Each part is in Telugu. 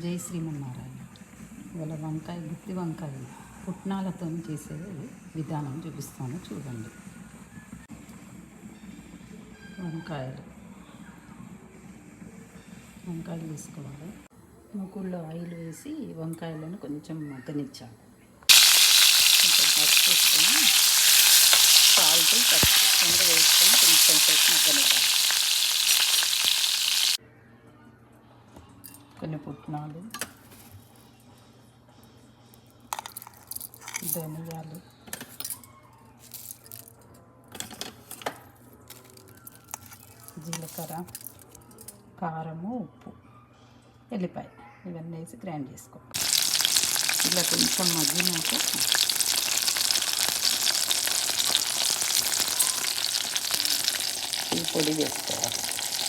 జై శ్రీమన్నారాయణ. ఇవాళ వంకాయ, గుత్తి వంకాయ పుట్నాలతో చేసే విధానం చూపిస్తాను, చూడండి. వంకాయలు తీసుకోవాలి. ముక్కుల్లో ఆయిల్ వేసి వంకాయలను కొంచెం మగ్గనిచ్చాను. కొంచెం పసుపు వేసుకొని సాల్ట్ పసుపు వేసుకొని కొంచెం సేపు మగ్గనివ్వాలి. కొన్ని పుట్నాలు, ధనియాలు, జీలకర్ర, కారము, ఉప్పు, ఎల్లిపాయ ఇవన్నీ వేసి గ్రైండ్ చేసుకోవాలి. ఇలా కొంచెం మగ్గినాక ఈ పొడి వేసుకోవాలి.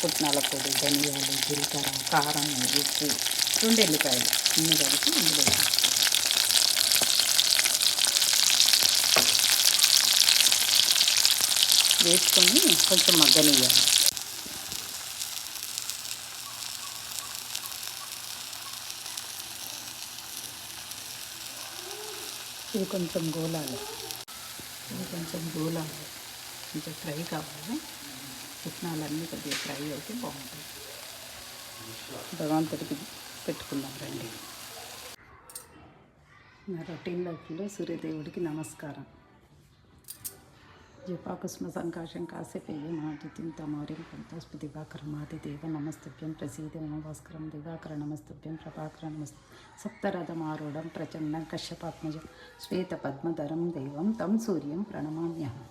పుట్నాల పొడి, ధనియాలు, జీలకర్ర, కారం, ఉప్పు, 2 ఎల్లిపాయలు ఇన్ని కలిపి ఇందులో వేసుకొని కొంచెం మగ్గనివ్వాలి. ఇది కొంచెం గోలాలి, కొంచెం ఫ్రై కావాలి. పుట్నాలన్నీ కొద్దిగా ఫ్రై అయితే బాగుంటుంది. భగవంతుడికి పెట్టుకుందాం రండి. నా రొటీన్ లైఫ్లో సూర్యదేవుడికి నమస్కారం. జపాకుస్మ సంకాశం కాసేపేయ మాటితింత మౌర్యం పంతోస్పు దివాకరమాది దేవ నమస్తుభ్యం ప్రసీద భాస్కరం దివాకర నమస్తుభ్యం ప్రభాకర నమస్తు సప్తరథమారూఢం ప్రచండం కశ్యపాత్మజం శ్వేత పద్మధరం దైవం తం సూర్యం ప్రణమామ్యహం.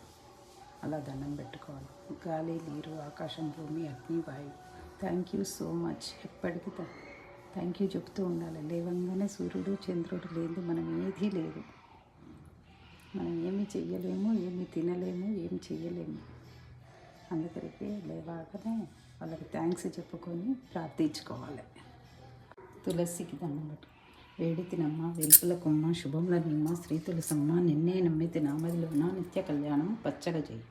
అలా దండం పెట్టుకోవాలి. గాలి, నీరు, ఆకాశం, భూమి, అగ్ని, వాయువు, థ్యాంక్ యూ సో మచ్. ఎప్పటికీ థ్యాంక్ యూ చెప్తూ ఉండాలి. లేవంగానే సూర్యుడు చంద్రుడు లేనిది మనం ఏదీ లేదు. మనం ఏమీ చెయ్యలేము, ఏమీ తినలేము, ఏం చెయ్యలేము. అందుకరికి లేవాకనే వాళ్ళకి థ్యాంక్స్ చెప్పుకొని ప్రార్థించుకోవాలి. తులసికి దండం పెట్టు. వేడి తినమ్మ, వెలుపుల కొమ్మ, శుభంల నిమ్మ, శ్రీ తులసమ్మ, నిన్నే నమ్మితి నామదిలోన నిత్య కళ్యాణం పచ్చగా చేయి.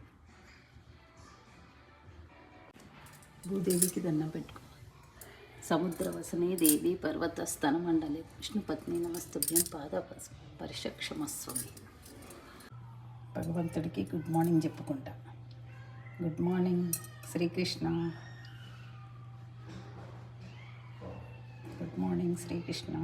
భూదేవికి దండం పెట్టుకో. సముద్రవసనే దేవి పర్వత స్తన మండలి విష్ణుపత్ని నమస్తుభ్యం పాద పరిషక్షమస్వమి. భగవంతుడికి గుడ్ మార్నింగ్ చెప్పుకుంటా. Good morning Srikrishna. Good morning Srikrishna.